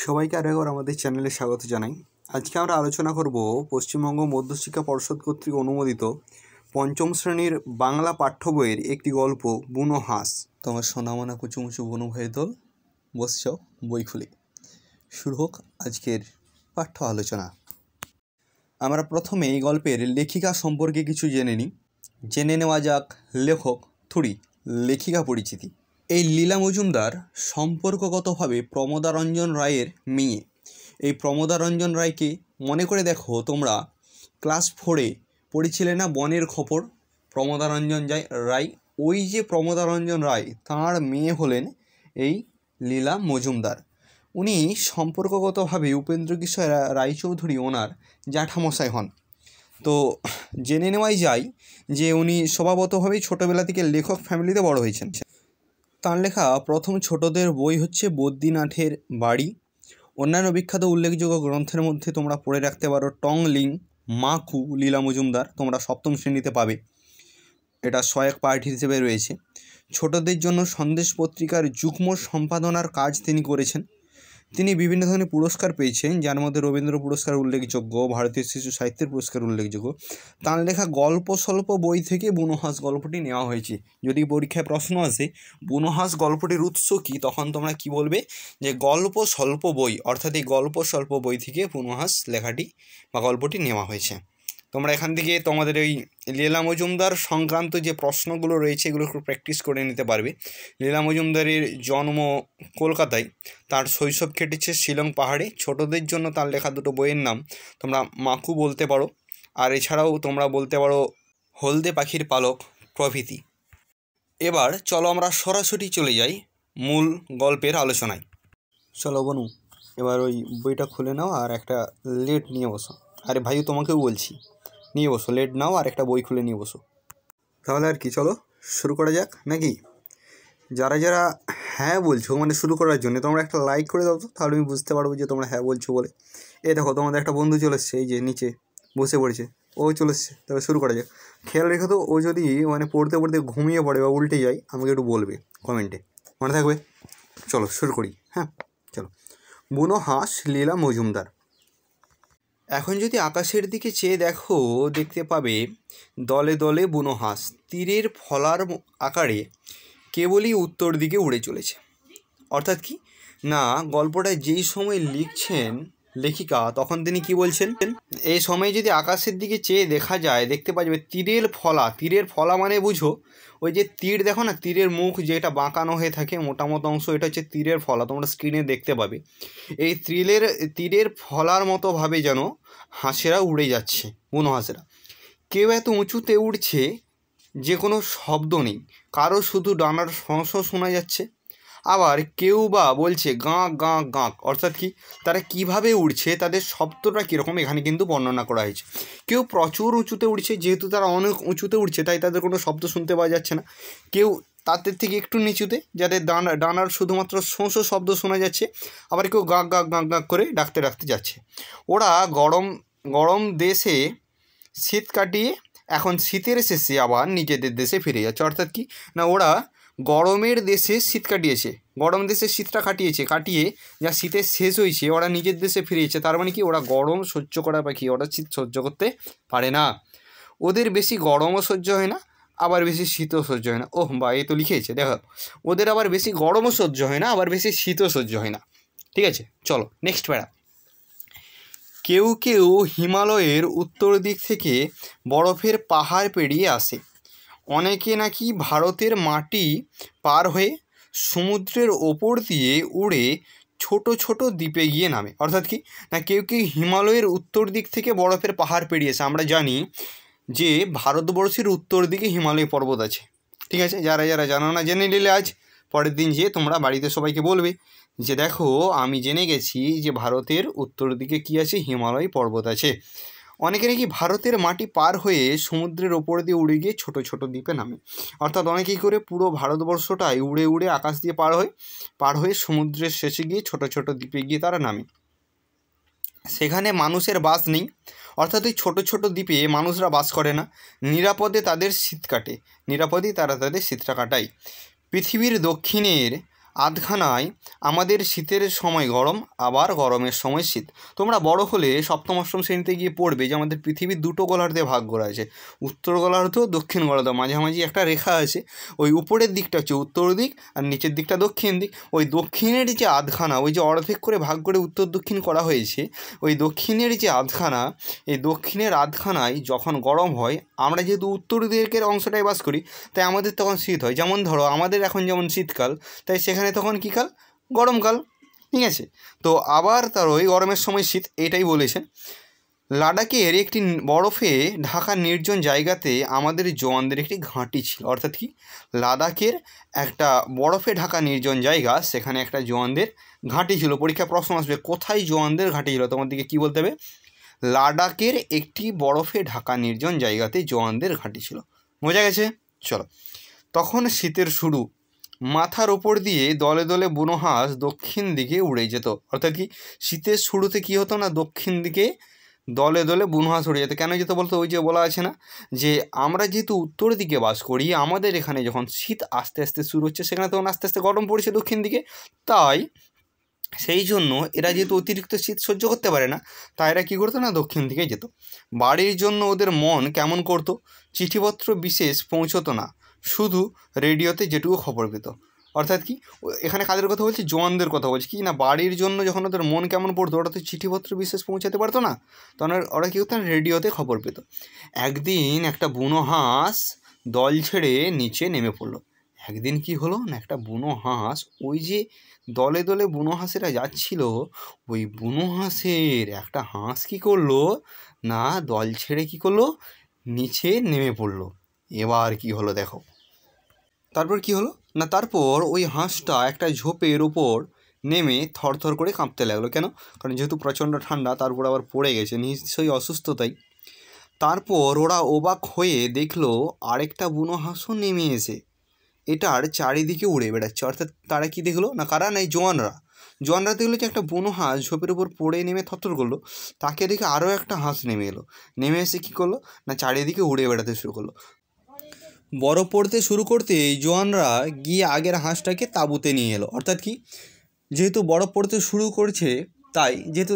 সবাইকে আরও একবার আমাদের চ্যানেলে স্বাগত জানাই। আজকে আমরা আলোচনা করব পশ্চিমবঙ্গ মধ্যশিক্ষা পর্ষদ কর্তৃক অনুমোদিত পঞ্চম শ্রেণীর বাংলা পাঠ্য বইয়ের একটি গল্প বুনো হাঁস। তোমার সোনামনা কুচুমুচু বুনো ভাইয়ের দল বসছ বই খুলে। শুরু হোক আজকের পাঠ্য আলোচনা। আমরা প্রথমে এই গল্পের লেখিকা সম্পর্কে কিছু জেনে নেওয়া যাক লেখক থুড়ি লেখিকা পরিচিতি। এই লীলা মজুমদার সম্পর্কগতভাবে প্রমোদারঞ্জন রায়ের মেয়ে। এই প্রমোদারঞ্জন রায়কে মনে করে দেখো, তোমরা ক্লাস 4-এ পড়েছিলে না বনের খবর? প্রমোদারঞ্জন রায়, ওই যে প্রমোদারঞ্জন রায়, তাঁর মেয়ে হলেন এই লীলা মজুমদার। উনি সম্পর্কগতভাবে উপেন্দ্র কিশোর রায়চৌধুরী ওনার জ্যাঠামশাই হন। তো জেনে নেওয়াই যায় যে উনি স্বভাবতভাবেই ছোটোবেলা থেকে লেখক ফ্যামিলিতে বড় হয়েছেন। তাঁর লেখা প্রথম ছোটদের বই হচ্ছে বদ্রীনাথের বাড়ি। অন্যান্য বিখ্যাত উল্লেখযোগ্য গ্রন্থের মধ্যে তোমরা পড়ে রাখতে পারো টংলিং মাকু লীলা মজুমদার, তোমরা সপ্তম শ্রেণীতে পাবে। এটা সহায়ক পাঠ হিসেবে রয়েছে। ছোটদের জন্য সন্দেশ পত্রিকার যুগ্ম সম্পাদনার কাজ তিনি করেছেন। তিনি বিভিন্ন ধরনের পুরস্কার পেয়েছেন, যার মধ্যে রবীন্দ্র পুরস্কার উল্লেখযোগ্য, ভারতীয় শিশু সাহিত্যের পুরস্কার উল্লেখযোগ্য। তাঁর লেখা গল্প স্বল্প বই থেকে বুনো হাঁস গল্পটি নেওয়া হয়েছে। যদি পরীক্ষায় প্রশ্ন আসে বুনো হাঁস গল্পটির উৎস কী, তখন তোমরা কি বলবে? যে গল্প স্বল্প বই, অর্থাৎ এই গল্প স্বল্প বই থেকে বুনো হাঁস লেখাটি বা গল্পটি নেওয়া হয়েছে। তোমরা এখান থেকে তোমাদের ওই লীলা মজুমদার সংক্রান্ত যে প্রশ্নগুলো রয়েছে এগুলো একটু প্র্যাকটিস করে নিতে পারবে। লীলা মজুমদারের জন্ম কলকাতায়, তার শৈশব কেটেছে শিলং পাহাড়ে। ছোটদের জন্য তার লেখা দুটো বইয়ের নাম তোমরা মাকু বলতে পারো, আর এছাড়াও তোমরা বলতে পারো হলদে পাখির পালক প্রভৃতি। এবার চলো আমরা সরাসরি চলে যাই মূল গল্পের আলোচনায়। চলো বনু, এবার ওই বইটা খুলে নাও আর একটা লেট নিয়ে বসো। আরে ভাই, তোমাকেও বলছি, নিয়ে বসো, লেট নাও আর একটা বই খুলে নিয়ে বসো। তাহলে আর কি, চলো শুরু করা যাক নাকি? যারা যারা হ্যাঁ বলছো মানে শুরু করার জন্য, তোমরা একটা লাইক করে দাও তো, তাহলে আমি বুঝতে পারবো যে তোমরা হ্যাঁ বলছো বলে। এই দেখো তোমাদের একটা বন্ধু চলে এসছে, এই যে নিচে বসে পড়েছে, ও চলে এসছে। তবে শুরু করা যাক। খেয়াল রেখো তো, ও যদি মানে পড়তে পড়তে ঘুমিয়ে পড়ে বা উল্টে যায় আমাকে একটু বলবে কমেন্টে, মনে থাকবে। চলো শুরু করি। হ্যাঁ চলো। বুনো হাঁস লীলা মজুমদার। এখন যদি আকাশের দিকে চেয়ে দেখো, দেখতে পাবে দলে দলে বুনো হাঁস তীরের ফলার আকারে কেবলই উত্তর দিকে উড়ে চলেছে। অর্থাৎ কি না, গল্পটা যেই সময় লিখছেন লেখিকা, তখন তিনি কি বলছেন? এই সময় যদি আকাশের দিকে চেয়ে দেখা যায়, দেখতে পাওয়া যাবে তীরের ফলা মানে বুঝো ওই যে তীর দেখো না, তীরের মুখ যেটা বাঁকানো হয়ে থাকে মোটামোটা অংশ, এটা হচ্ছে তীরের ফলা, তোমরা স্ক্রিনে দেখতে পাবে। এই তীরের ফলার মতো ভাবে যেন হাঁসেরা উড়ে যাচ্ছে, বুনো হাঁসেরা। কেউ এত উঁচুতে উড়ছে যে কোনো শব্দ নেই, কারো শুধু ডানার শোঁ শোনা যাচ্ছে। আবার কেউ বা বলছে গাঁ গাঁ গাঁ, অর্থাৎ কি তারা কিভাবে উড়ছে, তাদের শব্দটা কীরকম এখানে কিন্তু বর্ণনা করা হয়েছে। কেউ প্রচুর উঁচুতে উড়ছে, যেহেতু তারা অনেক উঁচুতে উড়ছে তাই তাদের কোনো শব্দ শুনতে পাওয়া যাচ্ছে না। কেউ তাদের থেকে একটু নিচুতে, যাদের ডানার শুধুমাত্র শোঁ শব্দ শোনা যাচ্ছে। আবার কেউ গাঁ গাঁ গাঁ গাঁ করে ডাকতে ডাকতে যাচ্ছে। ওরা গরম দেশে শীত কাটিয়ে এখন শীতের শেষে আবার নিজেদের দেশে ফিরে যাচ্ছে। অর্থাৎ কি না, ওরা গরমের দেশে শীত কাটিয়েছে, গরম দেশে শীতটা কাটিয়ে যা শীতের শেষ হয়েছে ওরা নিজের দেশে ফিরেছে। তার মানে কি, ওরা গরম সহ্য করা পাখি, ওরা শীত সহ্য করতে পারে না। ওদের বেশি গরমও সহ্য হয় না, আবার বেশি শীতও সহ্য হয় না। ওহ বা, এ তো লিখেছে দেখো, ওদের আবার বেশি গরমও সহ্য হয় না, আবার বেশি শীতও সহ্য হয় না। ঠিক আছে, চলো নেক্সট প্যারা। কেউ কেউ হিমালয়ের উত্তর দিক থেকে বরফের পাহাড় পেরিয়ে আসে। অনেকে নাকি ভারতের মাটি পার হয়ে সমুদ্রের ওপর দিয়ে উড়ে ছোট ছোট দ্বীপে গিয়ে নামে। অর্থাৎ কি না, কেউ কেউ হিমালয়ের উত্তর দিক থেকে বরফের পাহাড় পেরিয়েছে। আমরা জানি যে ভারতবর্ষের উত্তর দিকে হিমালয় পর্বত আছে। ঠিক আছে, যারা যারা জানো না জেনে নিলে আজ, পরের দিন যে তোমরা বাড়িতে সবাইকে বলবে যে দেখো আমি জেনে গেছি যে ভারতের উত্তর দিকে কী আছে, হিমালয় পর্বত আছে। অনেকে নাকি ভারতের মাটি পার হয়ে সমুদ্রের ওপর দিয়ে উড়ে গিয়ে ছোট ছোট দ্বীপে নামে। অর্থাৎ অনেকেই করে পুরো ভারতবর্ষটাই উড়ে উড়ে আকাশ দিয়ে পার হয়ে সমুদ্রের শেষে গিয়ে ছোট ছোট দ্বীপে গিয়ে তারা নামে। সেখানে মানুষের বাস নেই, অর্থাৎ ওই ছোটো ছোটো দ্বীপে মানুষরা বাস করে না। নিরাপদে তাদের শীতটা কাটায়। পৃথিবীর দক্ষিণের আধখানায় আমাদের শীতের সময় গরম, আবার গরমের সময় শীত। তোমরা বড় হলে সপ্তম অষ্টম শ্রেণীতে গিয়ে পড়বে যে আমাদের পৃথিবীর দুটো গোলার্ধে ভাগ করা আছে, উত্তর গোলার্ধ, দক্ষিণ গোলার্ধ। মাঝামাঝি একটা রেখা আছে, ওই উপরের দিকটা হচ্ছে উত্তর দিক আর নিচের দিকটা দক্ষিণ দিক। ওই দক্ষিণের যে আধখানা, ওই যে অর্ধেক করে ভাগ করে উত্তর দক্ষিণ করা হয়েছে, ওই দক্ষিণের যে আধখানা, এই দক্ষিণের আধখানায় যখন গরম হয়, আমরা যেহেতু উত্তর দিকের অংশটায় বাস করি, তাই আমাদের তখন শীত হয়। যেমন ধরো আমাদের এখন যেমন শীতকাল, তাই সেখানে তখন কী কাল? গরমকাল। ঠিক আছে, তো আবার তার ওই গরমের সময় শীত, এটাই বলেছেন। লাদাখের একটি বরফে ঢাকা নির্জন জায়গাতে আমাদের জওয়ানদের একটি ঘাঁটি ছিল। অর্থাৎ কি? লাদাখের একটা বরফে ঢাকা নির্জন জায়গা, সেখানে একটা জওয়ানদের ঘাঁটি ছিল। পরীক্ষা প্রশ্ন আসবে কোথায় জওয়ানদের ঘাঁটি ছিল, তোমার দিকে কী বলতে হবে? লাদাখের একটি বরফে ঢাকা নির্জন জায়গাতে জওয়ানদের ঘাঁটি ছিল। বোঝা গেছে? চলো, তখন শীতের শুরু। মাথার ওপর দিয়ে দলে দলে বুনো হাঁস দক্ষিণ দিকে উড়ে যেত। অর্থাৎ কি? শীতের শুরুতে কী হতো না, দক্ষিণ দিকে দলে দলে বুনো হাঁস উড়ে যেত। কেন যেত বলতো? ওই যে বলা আছে না যে আমরা যেহেতু উত্তর দিকে বাস করি, আমাদের এখানে যখন শীত আস্তে আস্তে শুরু হচ্ছে, সেখানে তখন আস্তে আস্তে গরম পড়ছে দক্ষিণ দিকে। তাই সেই জন্য এরা যেহেতু অতিরিক্ত শীত সহ্য করতে পারে না, তাই এরা কী করতো না, দক্ষিণ দিকে যেত। বাড়ির জন্য ওদের মন কেমন করতো। চিঠিপত্র বিশেষ পৌঁছতো না, শুধু রেডিওতে যেটুকু খবর পেত। অর্থাৎ কি? এখানে কাদের কথা বলছি? জওয়ানদের কথা বলছি। কি না, বাড়ির জন্য যখন ওদের মন কেমন পড়তো, ওরা তো চিঠিপত্র বিশেষ পৌঁছাতে পারতো না, তখন ওরা কী করতো? রেডিওতে খবর পেত। একদিন একটা বুনো হাঁস দল ছেড়ে নিচে নেমে পড়লো। একদিন কি হলো না, একটা বুনো হাঁস, ওই যে দলে দলে বুনো হাঁসেরা যাচ্ছিল, ওই বুনো হাঁসের একটা হাঁস কী করলো না, দল ছেড়ে কী করলো, নিচে নেমে পড়লো। এবার কি হলো দেখো। তারপর কি হলো না, তারপর ওই হাঁসটা একটা ঝোপের ওপর নেমে থরথর করে কাঁপতে লাগলো। কেন? কারণ যেহেতু প্রচণ্ড ঠান্ডা, তারপর আবার পড়ে গেছে, নিশ্চয়ই অসুস্থতাই। তারপর ওরা অবাক হয়ে দেখলো আরেকটা বুনো হাঁসও নেমে এসে এটার চারিদিকে উড়ে বেড়াচ্ছে। অর্থাৎ তারা কি দেখলো না, কারা না, এই জোয়ানরা দেখলো যে একটা বুনো হাঁস ঝোপের উপর পড়ে নেমে থরথর করলো। তাকে দেখে আরও একটা হাঁস নেমে এলো, নেমে এসে কী করলো না, চারিদিকে উড়ে বেড়াতে শুরু করলো। বরফ পড়তে শুরু করতেই জোয়ানরা গিয়ে আগের হাঁসটাকে তাঁবুতে নিয়ে এলো। অর্থাৎ কি? যেহেতু বরফ পড়তে শুরু করছে, তাই যেহেতু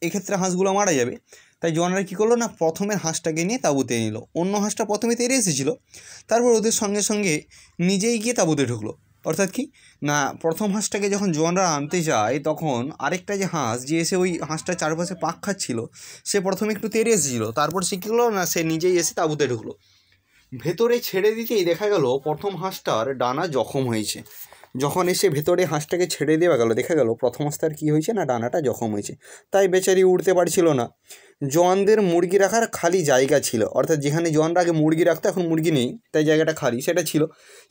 এক্ষেত্রে হাঁসগুলো মারা যাবে, তাই জোয়ানরা কী করলো না, প্রথমের হাঁসটাকে নিয়ে তাঁবুতে নিল। অন্য হাঁসটা প্রথমে তেড়ে এসেছিলো, তারপর ওদের সঙ্গে সঙ্গে নিজেই গিয়ে তাঁবুতে ঢুকলো। অর্থাৎ কি না, প্রথম হাঁসটাকে যখন জোয়ানরা আনতে যায়, তখন আরেকটা যে হাঁস যে এসে ওই হাঁসটার চারপাশে পাক খাচ্ছিল, সে প্রথমে একটু তেড়ে এসেছিলো, তারপর সে কী করলো না, সে নিজেই এসে তাঁবুতে ঢুকলো। ভেতরে ছেড়ে দিতেই দেখা গেল প্রথম হাঁসটার ডানা জখম হয়েছে। যখন এসে ভেতরে হাঁসটাকে ছেড়ে দেওয়া গেল, দেখা গেল প্রথম হাঁসটার কী হয়েছে না, ডানাটা জখম হয়েছে, তাই বেচারি উঠতে পারছিল না। জওয়ানদের মুরগি রাখার খালি জায়গা ছিল, অর্থাৎ যেখানে জওয়ানরা আগে মুরগি রাখতো, এখন মুরগি নেই, তাই জায়গাটা খালি, সেটা ছিল।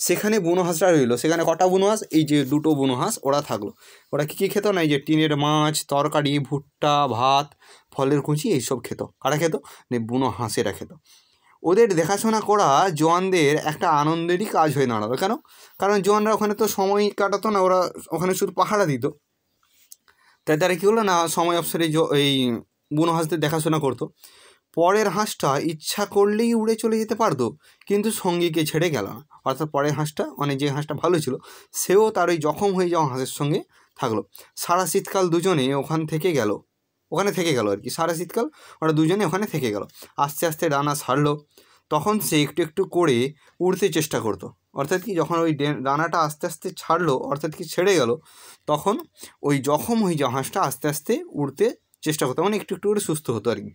সেখানে বুনো হাঁসরা রইলো। সেখানে কটা বুনো হাঁস? এই যে দুটো বুনো হাঁস, ওরা থাকলো। ওরা কী কী খেত না, এই যে টিনের মাছ, তরকারি, ভুট্টা, ভাত, ফলের কুচি, এইসব খেত। কারা খেত? বুনো হাঁসেরা খেত। ওদের দেখাশোনা করা জওয়ানদের একটা আনন্দেরই কাজ হয়ে দাঁড়ালো। কেন? কারণ জওয়ানরা ওখানে তো সময় কাটাতো না, ওরা ওখানে শুধু পাহারা দিত। তাই তারা কী হলো না, সময় অবসরে এই বুনো হাঁসদের দেখাশোনা করতো। পরের হাঁসটা ইচ্ছা করলেই উড়ে চলে যেতে পারতো, কিন্তু সঙ্গীকে ছেড়ে গেল না। অর্থাৎ পরের হাঁসটা, মানে যে হাঁসটা ভালো ছিল, সেও তার ওই জখম হয়ে যাওয়া হাঁসের সঙ্গে থাকলো। সারা শীতকাল দুজনে ওখানে থেকে গেল আর কি। সারা শীতকাল ওরা দুজনে ওখানে থেকে গেল। আস্তে আস্তে ডানা ছাড়লো, তখন সে একটু একটু করে উড়তে চেষ্টা করতো। অর্থাৎ কি, যখন ওই ডানাটা আস্তে আস্তে ছাড়লো, অর্থাৎ কি ছেড়ে গেল, তখন ওই জখম হয়ে যাওয়া হাঁসটা আস্তে আস্তে উড়তে চেষ্টা করতো, মানে একটু একটু করে সুস্থ হতো আর কি।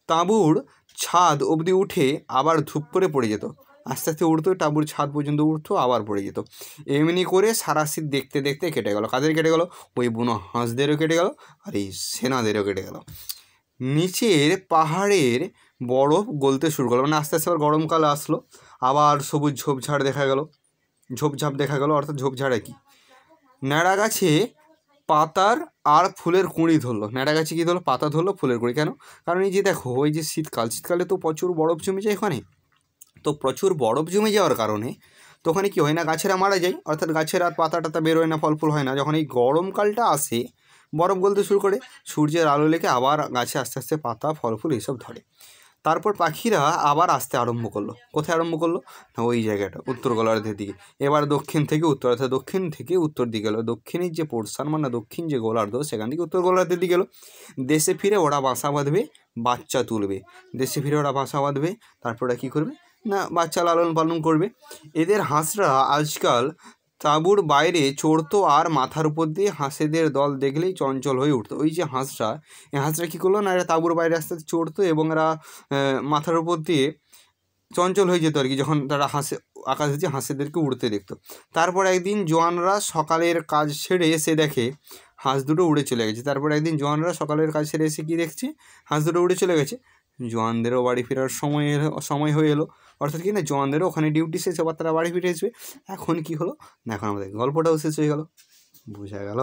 তাঁবুর ছাদ অবধি উঠে আবার ধূপ করে পড়ে যেত। আস্তে আস্তে উঠতো, তাঁবুর ছাদ পর্যন্ত উঠতো, আবার পড়ে যেত। এমনি করে সারা শীত দেখতে দেখতে কেটে গেল। কাদের কেটে গেল? ওই বুনো হাঁসদেরও কেটে গেল, আর এই সেনাদেরও কেটে গেল। নিচের পাহাড়ের বরফ গলতে শুরু করলো, মানে আস্তে আস্তে আবার গরমকাল আসলো, আবার সবুজ ঝোপঝাড় দেখা গেল, অর্থাৎ ঝোপঝাড়ে কি, ন্যাড়া গাছে পাতার আর ফুলের কুঁড়ি ধরলো। ন্যাড়া গাছে কী ধরলো? পাতা ধরলো, ফুলের কুঁড়ি। কেন? কারণ এই যে দেখো, ওই যে শীতকালে তো প্রচুর বরফ জমে যায় ওখানে, তো প্রচুর বরফ জমে যাওয়ার কারণে তো ওখানে কী হয় না, গাছেরা মারা যায়, অর্থাৎ গাছের আর পাতা টাতা বেরোয় না, ফল ফুল হয় না। যখন এই গরমকালটা আসে, বরফ গলতে শুরু করে, সূর্যের আলো লেগে আবার গাছে আস্তে আস্তে পাতা, ফল ফুল এইসব ধরে। তারপর পাখিরা আবার আসতে আরম্ভ করলো। কোথায় আরম্ভ করলো? না ওই জায়গাটা, উত্তর গোলার্ধের দিকে। এবার দক্ষিণ থেকে উত্তর, অর্থাৎ দক্ষিণ থেকে উত্তর দিকে গেলো। দক্ষিণের যে পোর্শন মানে দক্ষিণ যে গোলার্ধ সেখান থেকে উত্তর গোলার্ধের দিকে গেলো। দেশে ফিরে ওরা বাসা বাঁধবে, বাচ্চা তুলবে। দেশে ফিরে ওরা বাসা বাঁধবে, তারপর ওরা কী করবে না বাচ্চা লালন পালন করবে। এদের হাঁসরা আজকাল তাঁবুর বাইরে চড়তো আর মাথার উপর দিয়ে হাঁসেদের দল দেখলেই চঞ্চল হয়ে উঠতো। ওই যে হাঁসরা, এই হাঁসরা কী করলো না এরা তাঁবুর বাইরে আস্তে আস্তে চড়তো এবং এরা মাথার উপর দিয়ে চঞ্চল হয়ে যেত আর কি, যখন তারা আকাশ দিয়ে হাঁসেদেরকে উড়তে দেখতো। তারপর একদিন জোয়ানরা সকালের কাজ ছেড়ে এসে দেখে হাঁস দুটো উড়ে চলে গেছে। তারপর একদিন জোয়ানরা সকালের কাজ ছেড়ে এসে কী দেখছে? হাঁস দুটো উড়ে চলে গেছে। জোয়ানদেরও বাড়ি ফেরার সময় হয়ে এলো, অর্থাৎ কি না জোয়ানদেরও ওখানে ডিউটি শেষ, আবার তারা বাড়ি ফিরে আসবে। এখন কি হলো না, এখন আমাদের গল্পটাও শেষ হয়ে গেল। বোঝা গেল?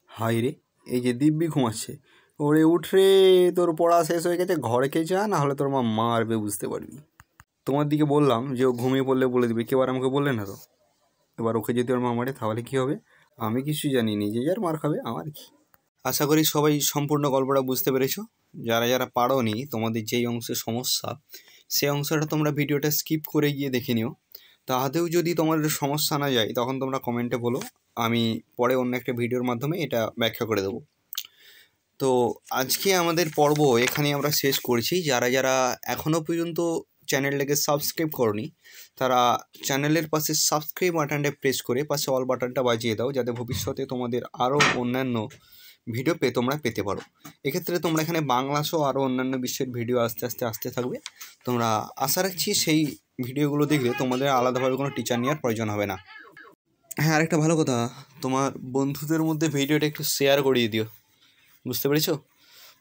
হাই রে, এই যে দিব্যি ঘুমাচ্ছে, ওরে উঠরে, তোর পড়া শেষ হয়ে গেছে, ঘরে যা, না হলে তোর মা মারবে, বুঝতে পারবি। তোমার দিকে বললাম যে ও ঘুমিয়ে পড়লে বলে দিবে, কেউ আর আমাকে বললে না তো। এবার ওকে যদি ওর মা মারে তাহলে কী হবে? আমি কিছু জানি, নিজে যার মার খাবে, আমার কি। আশা করি সবাই সম্পূর্ণ গল্পটা বুঝতে পেরেছো। যারা যারা পারোনি, তোমাদের যেই অংশে সমস্যা সেই অংশটা তোমরা ভিডিওটা স্কিপ করে গিয়ে দেখে নিও। তাহাতেও যদি তোমাদের সমস্যা না যায় তখন তোমরা কমেন্টে বলো, আমি পরে অন্য একটা ভিডিওর মাধ্যমে এটা ব্যাখ্যা করে দেবো। তো আজকে আমাদের পর্ব এখানে আমরা শেষ করছি। যারা যারা এখনও পর্যন্ত চ্যানেলটাকে সাবস্ক্রাইব করনি তারা চ্যানেলের পাশে সাবস্ক্রাইব বাটনটা প্রেস করে পাশে অল বাটনটা বাজিয়ে দাও, যাতে ভবিষ্যতে তোমাদের আরও অন্যান্য ভিডিও তোমরা পেতে পারো। এক্ষেত্রে তোমরা এখানে বাংলা সহ আরও অন্যান্য বিশ্বের ভিডিও আস্তে আস্তে আসতে থাকবে। তোমরা আশা রাখছি সেই ভিডিওগুলো দেখলে তোমাদের আলাদাভাবে কোনো টিচার নেওয়ার প্রয়োজন হবে না। হ্যাঁ, আরেকটা ভালো কথা, তোমার বন্ধুদের মধ্যে ভিডিওটা একটু শেয়ার করিয়ে দিও, বুঝতে পেরেছো?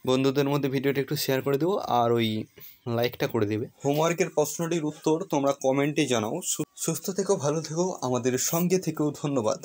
বন্ধুদের মধ্যে ভিডিওটা একটু শেয়ার করে দেবো আর ওই লাইকটা করে দেবে। হোমওয়ার্কের প্রশ্নটির উত্তর তোমরা কমেন্টে জানাও। সুস্থ থেকো, ভালো থেকো, আমাদের সঙ্গে থেকেও। ধন্যবাদ।